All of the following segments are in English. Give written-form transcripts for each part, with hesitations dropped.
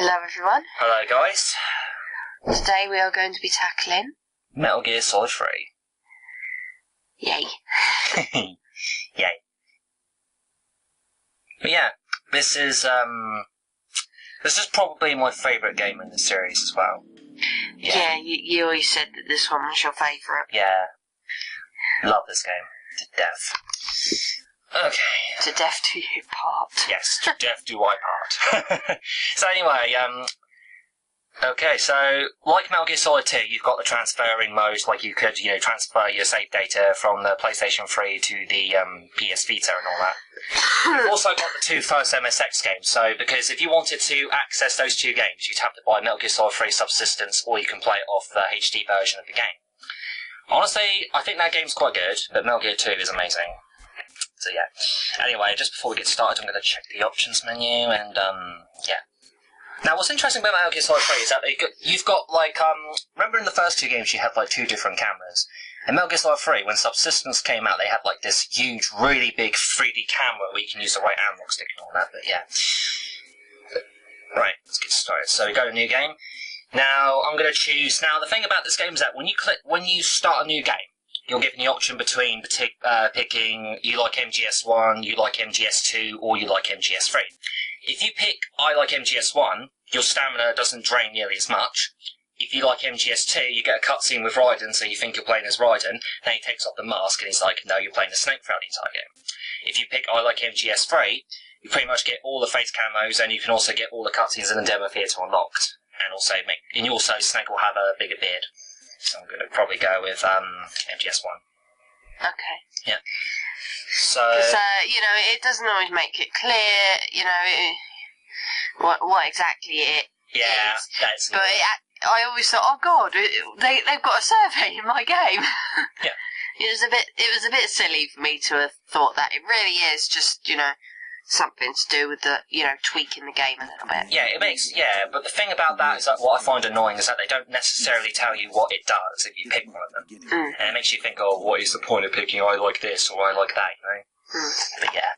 Hello everyone. Hello guys. Today we are going to be tackling Metal Gear Solid 3. Yay. Yay. But yeah, this is probably my favourite game in the series as well. Yeah, you always said that this one was your favourite. Yeah. Love this game. To death. Okay. To death do you part. Yes, to death do I part. So anyway, okay, so like Metal Gear Solid 2, you've got the transferring mode, like you could, transfer your save data from the PlayStation 3 to the PS Vita and all that. You've also got the two first MSX games, so because if you wanted to access those two games, you'd have to buy Metal Gear Solid 3 Subsistence, or you can play it off the HD version of the game. Honestly, I think that game's quite good, but Metal Gear 2 is amazing. So yeah. Anyway, just before we get started, I'm going to check the options menu, and yeah. Now, what's interesting about Metal Gear Solid 3 is that you've got, remember in the first two games you had, two different cameras? In Metal Gear Solid 3, when Subsistence came out, they had, this huge, really big 3D camera where you can use the right analog stick and all that, but yeah. Right, let's get started. So we go to New Game. Now, I'm going to choose... Now, the thing about this game is that when you start a new game, you're given the option between picking you like MGS1, you like MGS2, or you like MGS3. If you pick I like MGS1, your stamina doesn't drain nearly as much. If you like MGS2, you get a cutscene with Raiden, so you think you're playing as Raiden, then he takes off the mask and he's like, no, you're playing as Snake throughout the entire game. If you pick I like MGS3, you pretty much get all the face camos, and you can also get all the cutscenes in the demo theatre unlocked. And also Snake will have a bigger beard. So I'm going to probably go with MGS1. Okay. Yeah. So... Because, it doesn't always make it clear, what exactly it is. That's... But I always thought, oh God, they've got a survey in my game. Yeah. It was a bit silly for me to have thought that. It really is just, something to do with the, tweaking the game a little bit. Yeah, but the thing about that is that what I find annoying is that they don't necessarily tell you what it does if you pick one of them. And it makes you think, oh, what is the point of picking I like this or I like that, But yeah.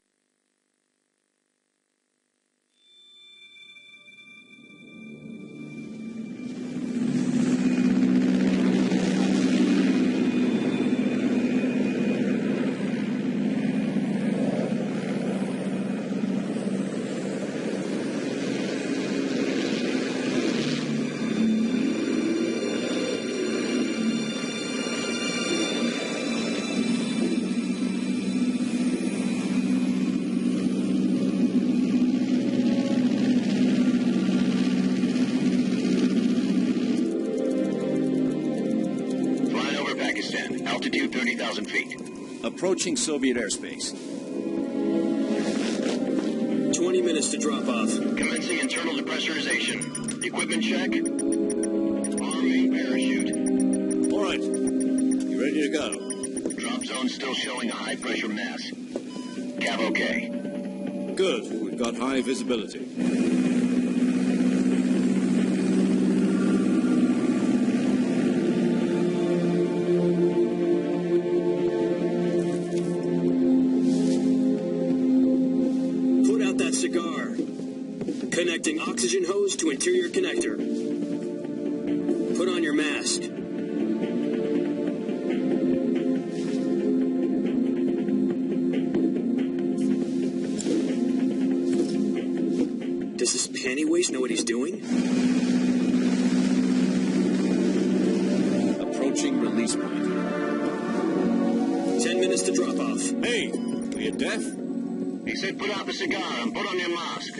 Altitude 30,000 feet. Approaching Soviet airspace. 20 minutes to drop off. Commencing internal depressurization. Equipment check. Arming parachute. All right. You ready to go? Drop zone still showing a high pressure mass. Cav okay. Good. We've got high visibility. Cigar. Connecting oxygen hose to interior connector. Put on your mask. Does this pantywaist know what he's doing? Approaching release point. 10 minutes to drop off. Hey, are you deaf? He said put out the cigar and put on your mask.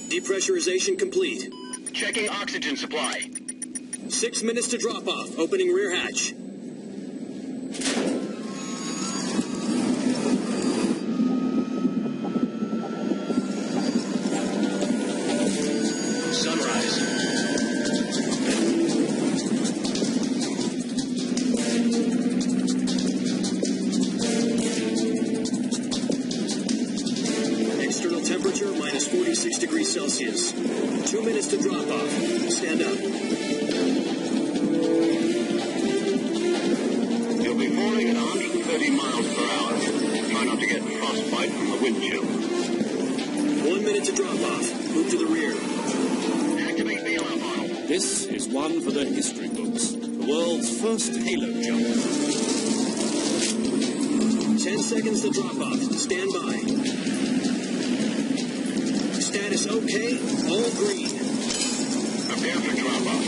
Depressurization complete. Checking oxygen supply. 6 minutes to drop off. Opening rear hatch. Temperature minus 46 degrees Celsius. seconds. 2 minutes to drop off. Stand up. You'll be falling at 130 miles per hour. Try not to get frostbite from the wind chill. 1 minute to drop off. Move to the rear. Activate the alarm model. This is one for the history books. The world's first halo jump. 10 seconds to drop off. Stand by. Status okay. All green. Prepare for drop off.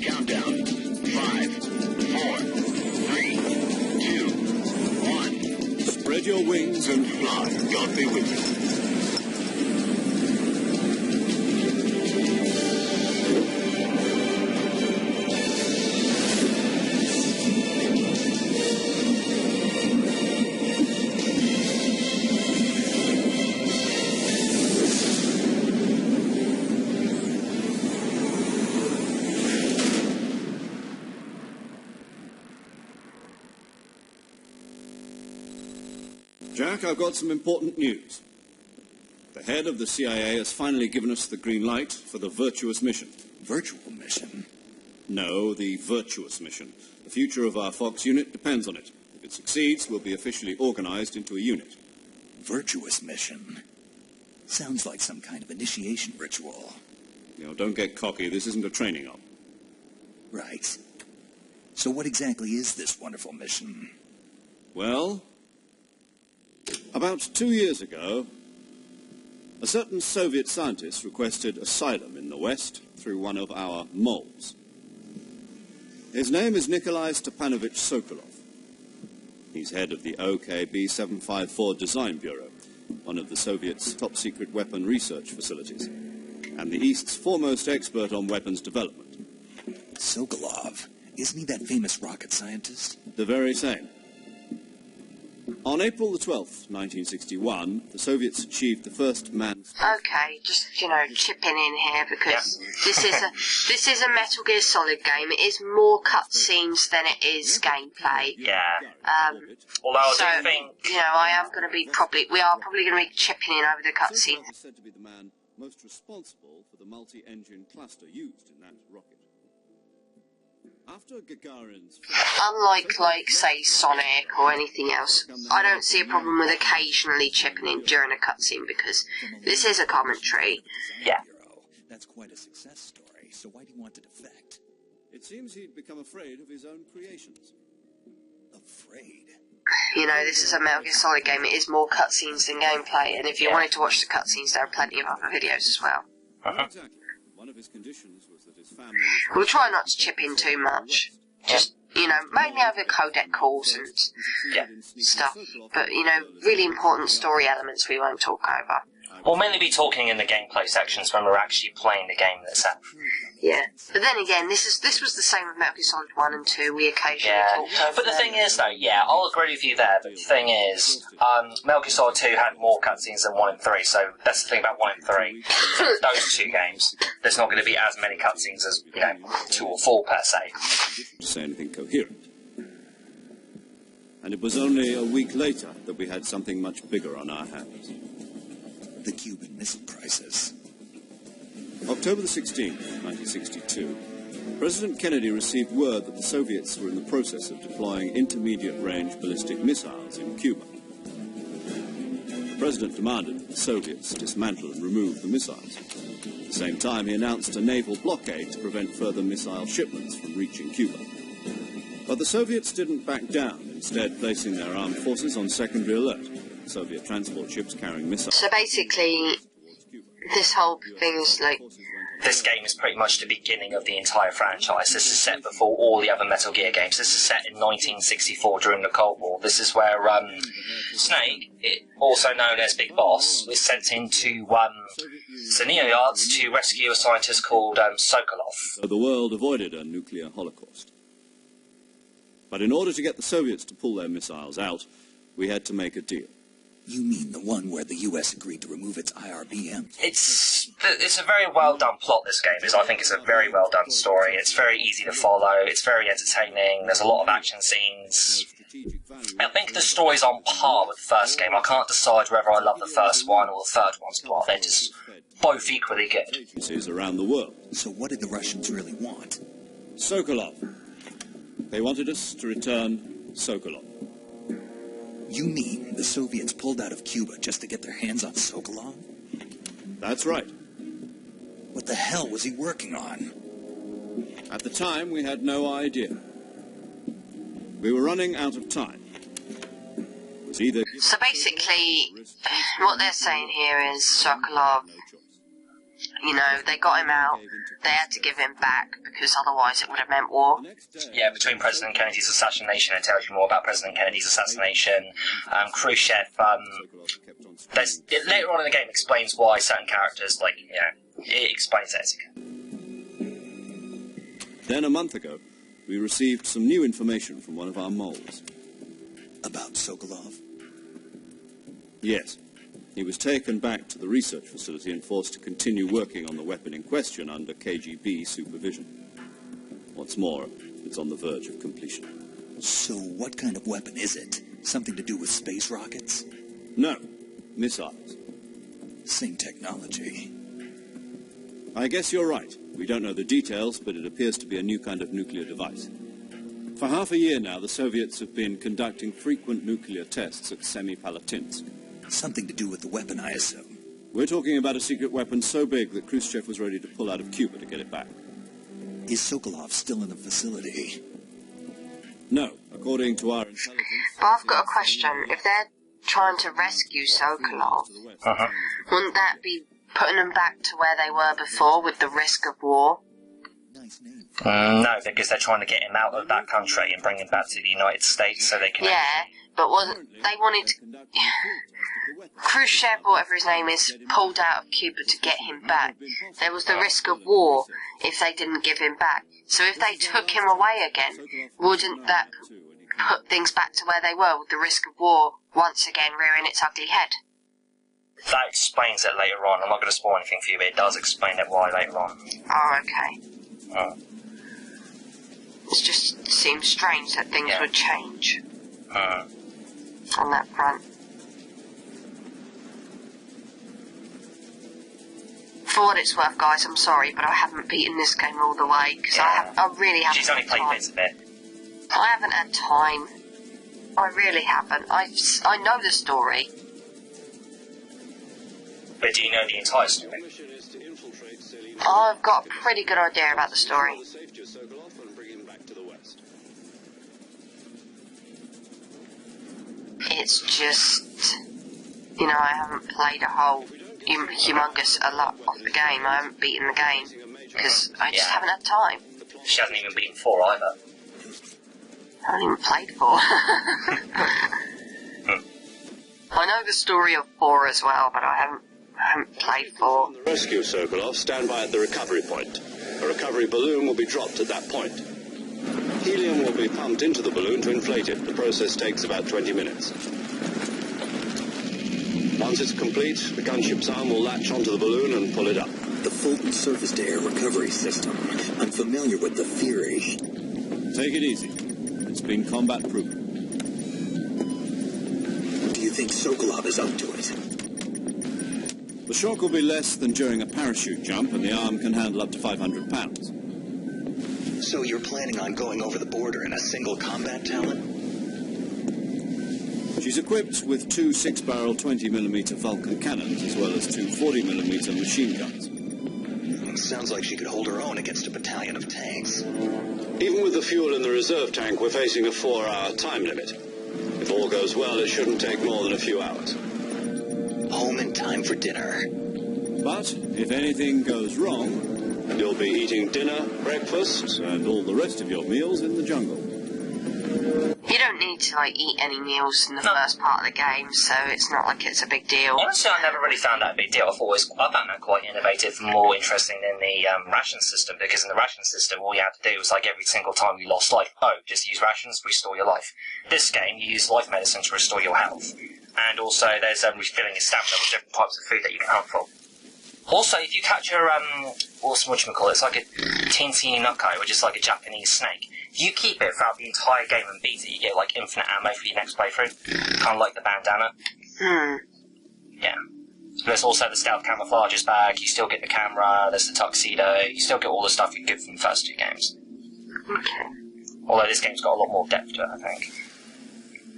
Countdown. 5, 4, 3, 2, 1. Spread your wings And fly. God be with you. Jack, I've got some important news. The head of the CIA has finally given us the green light for the virtuous mission. Virtual mission? No, the virtuous mission. The future of our Fox unit depends on it. If it succeeds, we'll be officially organized into a unit. Virtuous mission? Sounds like some kind of initiation ritual. You know, don't get cocky. This isn't a training op. Right. So what exactly is this wonderful mission? Well, about 2 years ago, a certain Soviet scientist requested asylum in the West through one of our moles. His name is Nikolai Stepanovich Sokolov. He's head of the OKB 754 Design Bureau, one of the Soviets' top-secret weapon research facilities, and the East's foremost expert on weapons development. Sokolov? Isn't he that famous rocket scientist? The very same. On April the 12th, 1961, the Soviets achieved the first manned... Okay, just, chipping in here because this is a Metal Gear Solid game. It is more cutscenes than it is gameplay. Yeah. Although I do think... we are probably going to be chipping in over the cutscene. Sokolov is said to be the man most responsible for the multi-engine cluster used in that rocket. After Gagarin's... Unlike, say, Sonic or anything else, I don't see a problem with occasionally chipping in during a cutscene because this is a commentary. Yeah. That's quite a success story, so why do you want to defect? It seems he'd become afraid of his own creations. Afraid? This is a Metal Gear Solid game. It is more cutscenes than gameplay, and if you wanted to watch the cutscenes, there are plenty of other videos as well. Exactly. One of his conditions was that his family... We'll try not to chip in too much. Just, mainly over codec calls and stuff. But, really important story elements we won't talk over. We'll mainly be talking in the gameplay sections when we're actually playing the game itself. Yeah. But then again, this was the same with Metal Gear Solid 1 and 2. We occasionally talked over But the thing is, though, I'll agree with you there. But the thing is, Metal Gear Solid 2 had more cutscenes than 1 and 3, so that's the thing about 1 and 3. Those two games, there's not going to be as many cutscenes as, 2 or 4 per se. To say anything coherent. And it was only a week later that we had something much bigger on our hands. The Cuban Missile Crisis. October the 16th, 1962, President Kennedy received word that the Soviets were in the process of deploying intermediate-range ballistic missiles in Cuba. The President demanded that the Soviets dismantle and remove the missiles. At the same time, he announced a naval blockade to prevent further missile shipments from reaching Cuba. But the Soviets didn't back down, instead placing their armed forces on secondary alert. Soviet transport ships carrying missiles. So basically, this whole thing is like... This game is pretty much the beginning of the entire franchise. This is set before all the other Metal Gear games. This is set in 1964 during the Cold War. This is where Snake, also known as Big Boss, was sent into Yards to rescue a scientist called Sokolov. So the world avoided a nuclear holocaust. But in order to get the Soviets to pull their missiles out, we had to make a deal. You mean the one where the U.S. agreed to remove its IRBM? It's a very well done plot, this game is. I think it's a very well done story. It's very easy to follow. It's very entertaining. There's a lot of action scenes. I think the story's on par with the first game. I can't decide whether I love the first one or the third one's plot. They're just both equally good. Agencies around the world. So what did the Russians really want? Sokolov. They wanted us to return Sokolov. You mean the Soviets pulled out of Cuba just to get their hands on Sokolov? That's right. What the hell was he working on? At the time, we had no idea. We were running out of time. It was either... So basically, what they're saying here is Sokolov, you know, they got him out, they had to give him back, because otherwise it would have meant war. Yeah, between President Kennedy's assassination, it tells you more about President Kennedy's assassination. Khrushchev, later on in the game explains why certain characters, like, you know, it explains it. Then a month ago, we received some new information from one of our moles. About Sokolov? Yes. He was taken back to the research facility and forced to continue working on the weapon in question under KGB supervision. What's more, it's on the verge of completion. So what kind of weapon is it? Something to do with space rockets? No, missiles. Same technology. I guess you're right. We don't know the details, but it appears to be a new kind of nuclear device. For half a year now, the Soviets have been conducting frequent nuclear tests at Semipalatinsk. Something to do with the weapon, I assume. We're talking about a secret weapon so big that Khrushchev was ready to pull out of Cuba to get it back. Is Sokolov still in the facility? No, according to our intelligence... But I've got a question. If they're trying to rescue Sokolov, wouldn't that be putting them back to where they were before with the risk of war? Nice name. No, because they're trying to get him out of that country and bring him back to the United States so they can... Yeah, but they wanted to... Khrushchev, whatever his name is, pulled out of Cuba to get him back. There was the risk of war if they didn't give him back. So if they took him away again, wouldn't that put things back to where they were with the risk of war once again rearing its ugly head? That explains it later on. I'm not going to spoil anything for you, but it does explain it why later on. Oh, okay. It just seems strange that things would change on that front. For what it's worth, guys, I'm sorry, but I haven't beaten this game all the way, because I really haven't. She's only played bits of it. I haven't had time. I really haven't. I know the story. But do you know the entire story? I've got a pretty good idea about the story. It's just, you know, I haven't played a whole humongous a lot of the game. I haven't beaten the game because I just haven't had time. She hasn't even beaten 4 either. I haven't even played 4. I know the story of 4 as well, but I haven't played 4. Rescue Sokolov, stand by at the recovery point. A recovery balloon will be dropped at that point. Helium will be pumped into the balloon to inflate it. The process takes about 20 minutes. Once it's complete, the gunship's arm will latch onto the balloon and pull it up. The Fulton surface-to-air recovery system. I'm familiar with the theory. Take it easy. It's been combat-proof. Do you think Sokolov is up to it? The shock will be less than during a parachute jump, and the arm can handle up to 500 pounds. So you're planning on going over the border in a single combat talent? She's equipped with 2 6-barrel 20mm Vulcan cannons, as well as 2 40mm machine guns. Sounds like she could hold her own against a battalion of tanks. Even with the fuel in the reserve tank, we're facing a 4-hour time limit. If all goes well, it shouldn't take more than a few hours. Home in time for dinner. But if anything goes wrong, you'll be eating dinner, breakfast, and all the rest of your meals in the jungle. You don't need to eat any meals in the first part of the game, so it's not like it's a big deal. Honestly, I never really found that a big deal. I found that quite innovative and more interesting than the ration system, because in the ration system, all you had to do was every single time you lost life, just use rations, restore your life. This game, you use life medicine to restore your health. And also, there's refilling your stamina with different types of food that you can hunt for. Also, if you catch a, whatchamacallit, it's like a teensy nucko, which is like a Japanese snake. If you keep it throughout the entire game and beat it, you get infinite ammo for your next playthrough. Kind of like the bandana. Yeah. There's also the stealth camouflage is back, you still get the camera, there's the tuxedo, you still get all the stuff you get from the first 2 games. Okay. Although this game's got a lot more depth to it, I think.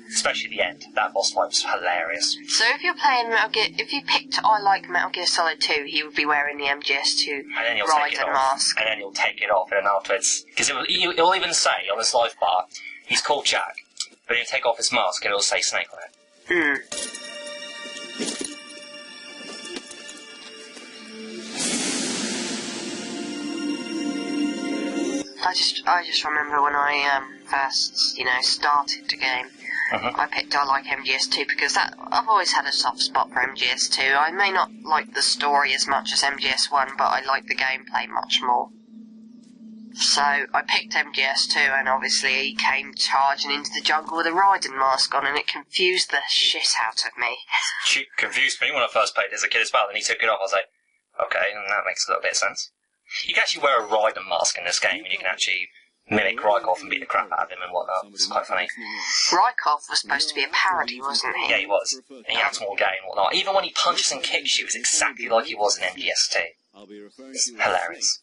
Especially the end. That boss fight was hilarious. So if you're playing Metal Gear, if you picked I like Metal Gear Solid 2, he would be wearing the MGS2 Raiden mask. And then he'll take it off, and then afterwards... Because it'll even say on his life bar, he's called Jack, but he'll take off his mask and it'll say Snake on it. I just remember when I first, started the game, I picked I like MGS2 because I've always had a soft spot for MGS2. I may not like the story as much as MGS1, but I like the gameplay much more. So I picked MGS2, and obviously he came charging into the jungle with a Raiden mask on, and it confused the shit out of me. It confused me when I first played as a kid as well, and he took it off. I was like, okay, and that makes a little bit of sense. You can actually wear a Raiden mask in this game, and you can actually mimic Rykov and beat the crap out of him and whatnot. It's quite funny. Rykov was supposed to be a parody, wasn't he? Yeah, he was. And he acts more gay and whatnot. Even when he punches and kicks you, it's exactly like he was in MGS2. It's hilarious.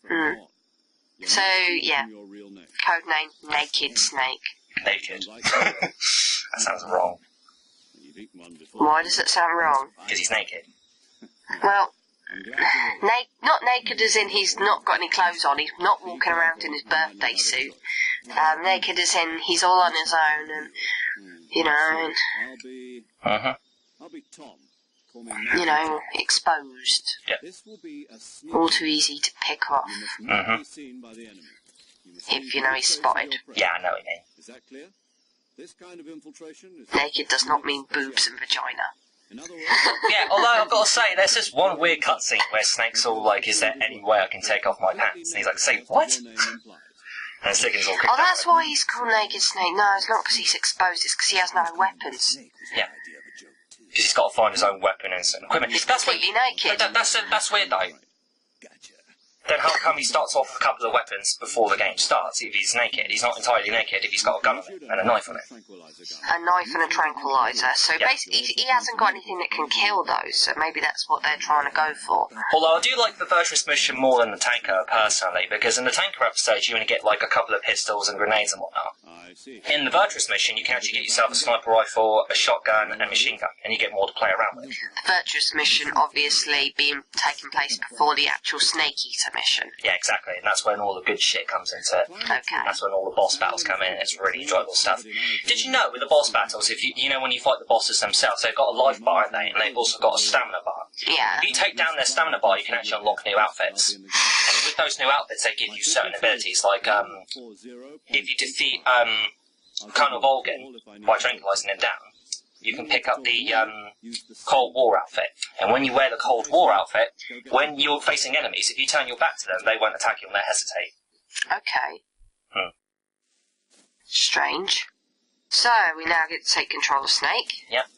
So, yeah. Codename Naked Snake. Naked. That sounds wrong. Why does it sound wrong? Because he's naked. Well, not naked as in he's not got any clothes on, he's not walking around in his birthday suit. Naked as in he's all on his own and, exposed. Yep. All too easy to pick off. If he's spotted. Yeah, I know what you mean. Naked does not mean boobs and vagina. Yeah, although I've got to say, there's this one weird cutscene where Snake's all like, is there any way I can take off my pants? And he's like, say what? And Stickin's all oh, that's why he's called Naked Snake. No, it's not because he's exposed, it's because he has no weapons. Yeah. Because he's got to find his own weapon and equipment. He's completely naked. That's weird though. Then how come he starts off with a couple of weapons before the game starts if he's naked? He's not entirely naked if he's got a gun on it and a knife on it. A knife and a tranquilizer. So basically, he hasn't got anything that can kill those, so maybe that's what they're trying to go for. Although I do like the Virtuous mission more than the Tanker, personally, because in the Tanker episode you only get like a couple of pistols and grenades and whatnot. In the Virtuous mission, you can actually get yourself a sniper rifle, a shotgun, and a machine gun, and you get more to play around with. The Virtuous mission obviously being taking place before the actual Snake Eater mission. Yeah, exactly, and that's when all the good shit comes into it. Okay. That's when all the boss battles come in, and it's really enjoyable stuff. Did you know with the boss battles, if you know when you fight the bosses themselves, they've got a life bar, haven't they? And they've also got a stamina bar. Yeah. If you take down their stamina bar, you can actually unlock new outfits. And with those new outfits, they give you certain abilities, like, if you defeat, Colonel Volgin by tranquilizing him down, you can pick up the Cold War outfit. And when you wear the Cold War outfit, when you're facing enemies, if you turn your back to them, they won't attack you and they'll hesitate. Okay. Strange. So, we now get to take control of Snake. Yep.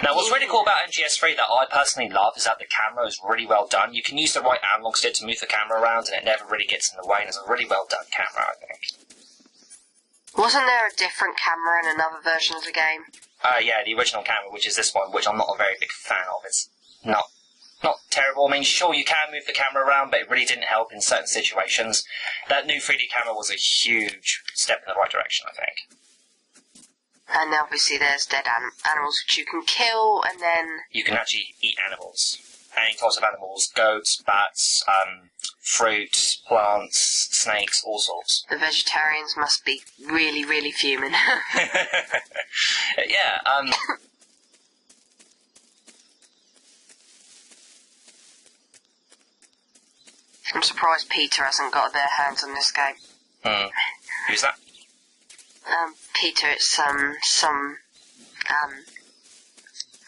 Now, what's really cool about MGS3 that I personally love is that the camera is really well done. You can use the right analog stick to move the camera around and it never really gets in the way, and it's a really well done camera, I think. Wasn't there a different camera in another version of the game? Yeah, the original camera, which is this one, which I'm not a very big fan of. It's not terrible. I mean, sure, you can move the camera around, but it really didn't help in certain situations. That new 3D camera was a huge step in the right direction, I think. And obviously there's dead animals which you can kill, and then... You can actually eat animals. Any types of animals. Goats, bats, fruit, plants, snakes, all sorts. The vegetarians must be really, really fuming. Yeah, I'm surprised Peter hasn't got their hands on this game. Who's that? Peter, it's some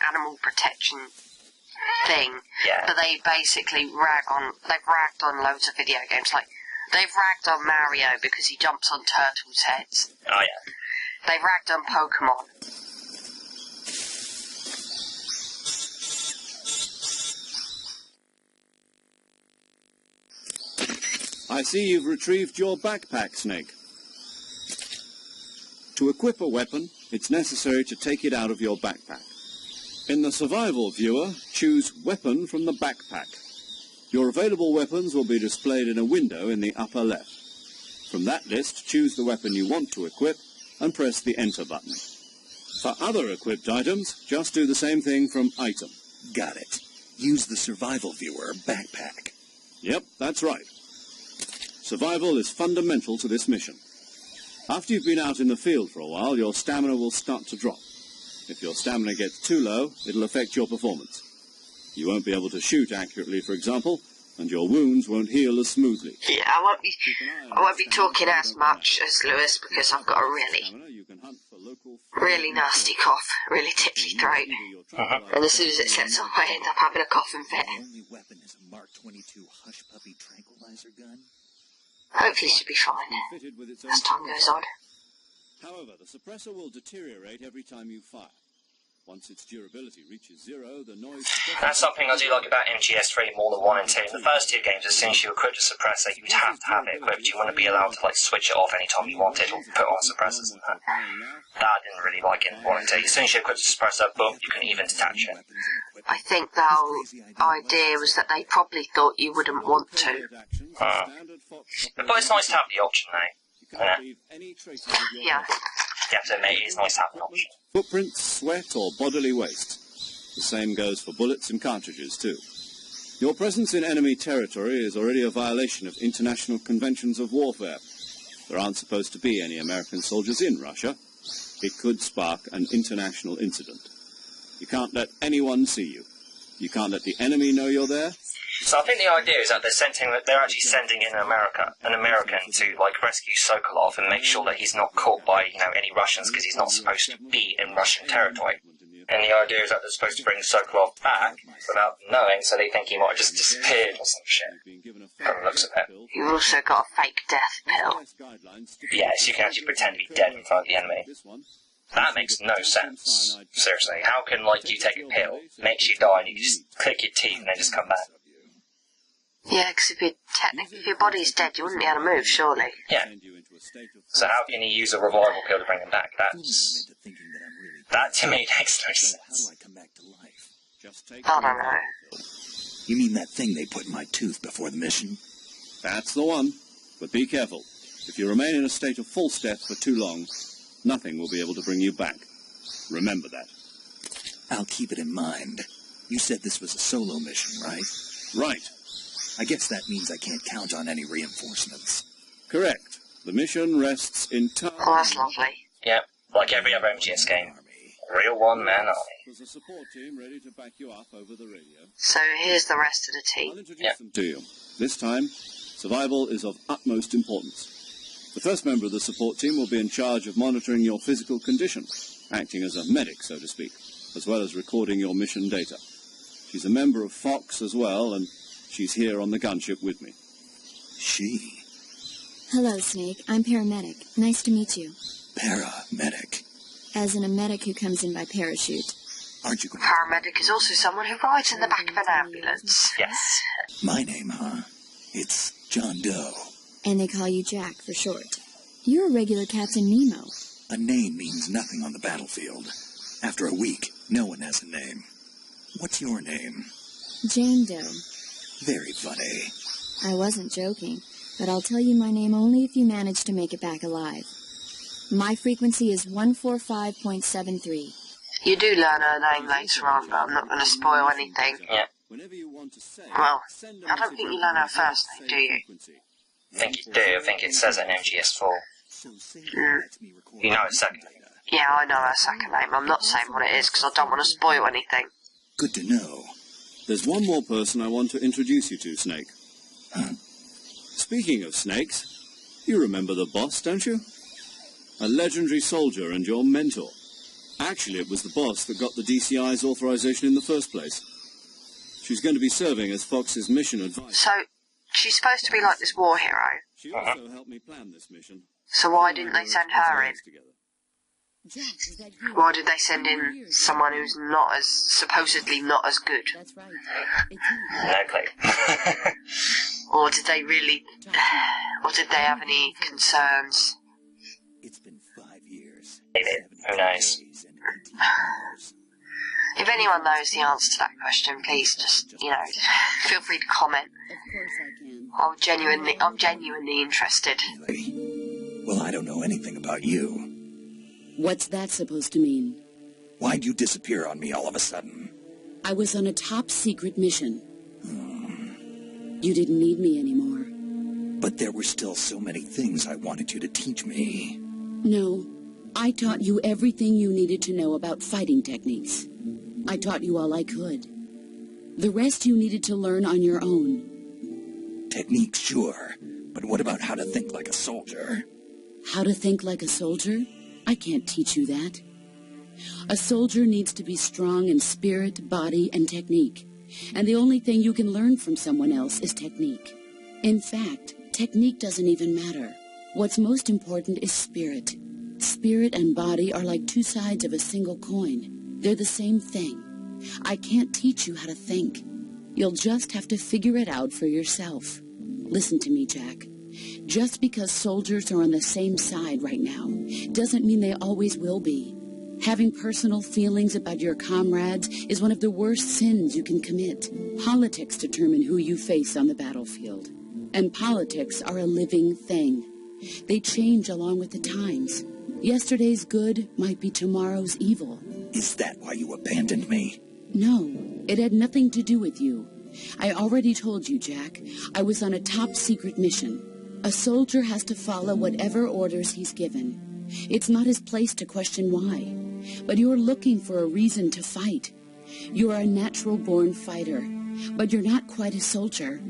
animal protection thing. Yeah. But they basically ragged on loads of video games. Like, they've ragged on Mario because he jumps on turtles' heads. Oh, yeah. They've ragged on Pokemon. I see you've retrieved your backpack, Snake. To equip a weapon, it's necessary to take it out of your backpack. In the survival viewer, choose Weapon from the backpack. Your available weapons will be displayed in a window in the upper left. From that list, choose the weapon you want to equip and press the Enter button. For other equipped items, just do the same thing from Item. Got it. Use the survival viewer backpack. Yep, that's right. Survival is fundamental to this mission. After you've been out in the field for a while, your stamina will start to drop. If your stamina gets too low, it'll affect your performance. You won't be able to shoot accurately, for example, and your wounds won't heal as smoothly. Yeah, I won't be talking as much as Lewis because I've got a really nasty cough, really tickly throat. And as soon as it sets off, I end up having a coughing fit. Only weapon is a Mark 22 Hush Puppy tranquilizer gun. Hopefully she'll be fine as time goes on. However, the suppressor will deteriorate every time you fire. Once its durability reaches zero, the noise... That's something I do like about MGS3 more than 1 and 2. In the first 2 games, as soon as you equipped a suppressor, you'd have to have it equipped. You wouldn't be allowed to switch it off anytime you wanted or put on suppressors and that. That I didn't really like in 1 and 2. As soon as you equipped a suppressor, boom, you can even detach it. I think the whole idea was that they probably thought you wouldn't want to. But it's nice to have the option now. Yeah. You have to admit, it is nice to have an option. Footprints, sweat, or bodily waste. The same goes for bullets and cartridges, too. Your presence in enemy territory is already a violation of international conventions of warfare. There aren't supposed to be any American soldiers in Russia. It could spark an international incident. You can't let anyone see you. You can't let the enemy know you're there. So I think the idea is that they're actually sending in an American to rescue Sokolov and make sure that he's not caught by any Russians because he's not supposed to be in Russian territory. And the idea is that they're supposed to bring Sokolov back without knowing, so they think he might have just disappeared or some shit. From the looks of it. You've also got a fake death pill. Yes, you can actually pretend to be dead in front of the enemy. That makes no sense. Seriously, how can you take a pill, makes you die, and you just click your teeth and then just come back? Yeah, because if your body's dead, you wouldn't be able to move, surely. Yeah. So how can you use a revival pill to bring him back? That to me makes no sense. I don't know. You mean that thing they put in my tooth before the mission? That's the one. But be careful. If you remain in a state of false death for too long, nothing will be able to bring you back. Remember that. I'll keep it in mind. You said this was a solo mission, right? Right. I guess that means I can't count on any reinforcements. Correct. The mission rests entirely... Oh, that's lovely. Yep, like every other MGS game. Real one-man army. There's a support team ready to back you up over the radio. So here's the rest of the I'll team. introduce them to you. This time, survival is of utmost importance. The first member of the support team will be in charge of monitoring your physical condition, acting as a medic, so to speak, as well as recording your mission data. She's a member of Fox as well, and she's here on the gunship with me. She? Hello, Snake. I'm paramedic. Nice to meet you. Paramedic? As in a medic who comes in by parachute. Aren't you going to... Paramedic is also someone who rides in the back of an ambulance. Yes. My name, huh? It's John Doe. And they call you Jack for short. You're a regular Captain Nemo. A name means nothing on the battlefield. After a week, no one has a name. What's your name? Jane Doe. Very funny. I wasn't joking, but I'll tell you my name only if you manage to make it back alive. My frequency is 145.73. You do learn her name later on, but I'm not going to spoil anything. Yeah. Well, I don't think you learn her first name, do you? I think you do. I think it says it in MGS4. You know it's second name. Yeah, I know her second name. I'm not saying what it is because I don't want to spoil anything. Good to know. There's one more person I want to introduce you to, Snake. Huh? Speaking of snakes, you remember the boss, don't you? A legendary soldier and your mentor. Actually, it was the boss that got the DCI's authorization in the first place. She's going to be serving as Fox's mission advisor. So, she's supposed to be like this war hero. She also helped me plan this mission. So why didn't they send her in? Why did they send in someone who's supposedly not as good? No clue. Or did they have any concerns? It's been 5 years. Maybe. Who knows? If anyone knows the answer to that question, please just, feel free to comment. Of course I can. I'm genuinely interested. Well, I don't know anything about you. What's that supposed to mean? Why'd you disappear on me all of a sudden? I was on a top-secret mission. You didn't need me anymore. But there were still so many things I wanted you to teach me. No, I taught you everything you needed to know about fighting techniques. I taught you all I could. The rest you needed to learn on your own. Techniques, sure. But what about how to think like a soldier? How to think like a soldier? I can't teach you that. A soldier needs to be strong in spirit, body, and technique. And the only thing you can learn from someone else is technique. In fact, technique doesn't even matter. What's most important is spirit. Spirit and body are like two sides of a single coin. They're the same thing. I can't teach you how to think. You'll just have to figure it out for yourself. Listen to me, Jack. Just because soldiers are on the same side right now doesn't mean they always will be. Having personal feelings about your comrades is one of the worst sins you can commit. Politics determine who you face on the battlefield. And politics are a living thing. They change along with the times. Yesterday's good might be tomorrow's evil. Is that why you abandoned me? No, it had nothing to do with you. I already told you, Jack. I was on a top-secret mission. A soldier has to follow whatever orders he's given. It's not his place to question why. But you're looking for a reason to fight. You are a natural-born fighter, but you're not quite a soldier.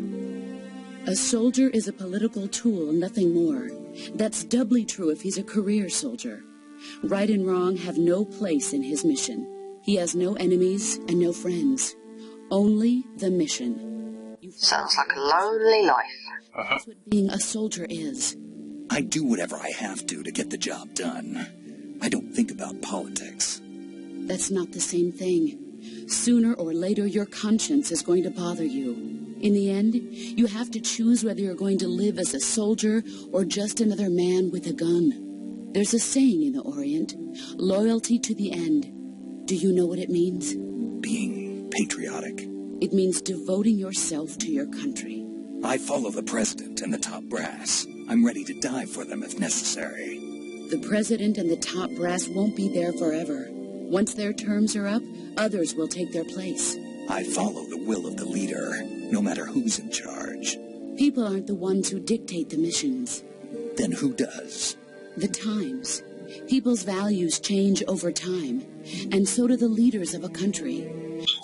A soldier is a political tool, nothing more. That's doubly true if he's a career soldier. Right and wrong have no place in his mission. He has no enemies and no friends. Only the mission. Sounds like a lonely life. That's what being a soldier is. I do whatever I have to get the job done. I don't think about politics. That's not the same thing. Sooner or later, your conscience is going to bother you. In the end, you have to choose whether you're going to live as a soldier or just another man with a gun. There's a saying in the Orient, loyalty to the end. Do you know what it means? Being patriotic. It means devoting yourself to your country. I follow the president and the top brass. I'm ready to die for them if necessary. The president and the top brass won't be there forever. Once their terms are up, others will take their place. I follow the will of the leader, no matter who's in charge. People aren't the ones who dictate the missions. Then who does? The times. People's values change over time, and so do the leaders of a country.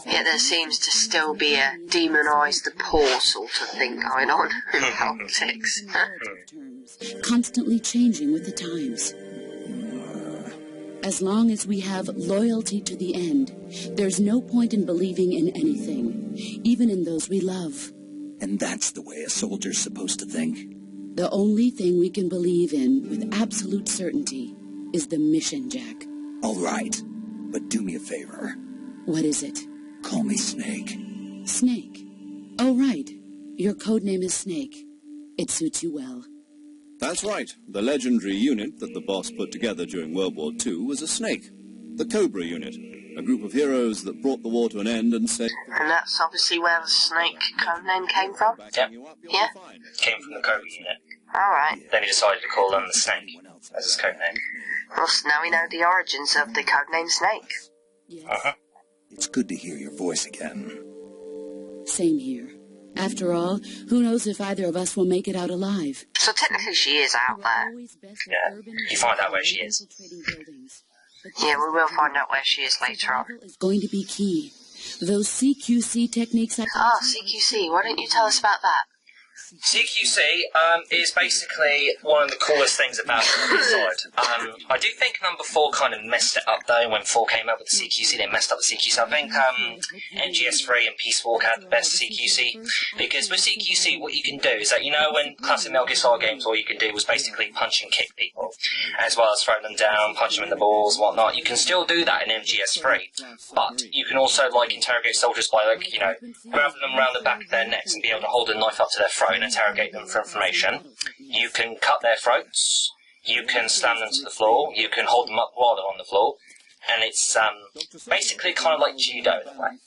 Yet there seems to still be a demonise the poor sort of thing going on in politics. Constantly changing with the times. As long as we have loyalty to the end, there's no point in believing in anything, even in those we love. And that's the way a soldier's supposed to think? The only thing we can believe in with absolute certainty is the mission, Jack. All right, but do me a favor. What is it? Call me Snake. Snake. Oh, right. Your code name is Snake. It suits you well. That's right. The legendary unit that the boss put together during World War II was a snake. The Cobra unit. A group of heroes that brought the war to an end and saved... And that's obviously where the Snake code name came from? Yeah. Yeah? Came from the Cobra unit. Alright. Then he decided to call them the Snake as his code name. Well, so now we know the origins of the codename Snake. Yes. It's good to hear your voice again. Same here. After all, who knows if either of us will make it out alive? So technically she is out there. Yeah, you find out where she is. Yeah, we will find out where she is later on. Is going to be key. Those CQC techniques... Ah, CQC. Why don't you tell us about that? CQC is basically one of the coolest things about the side. I do think number 4 kind of messed it up though. When 4 came out with the CQC, they messed up the CQC. I think NGS3 and Peace Walk had the best CQC, because with CQC what you can do is that, when classic Metal Gear Solid games all you can do was basically punch and kick people, as well as throw them down, punch them in the balls, whatnot. You can still do that in MGS3, but you can also interrogate soldiers by grabbing them around the back of their necks and be able to hold a knife up to their throat and interrogate them for information. You can cut their throats, you can slam them to the floor, you can hold them up while they're on the floor, and it's basically kind of like judo in a way.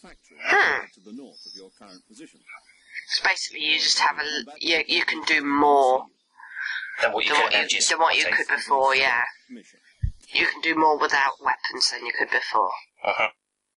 So basically, you just have you can do more Than what you could before. Yeah, you can do more without weapons than you could before.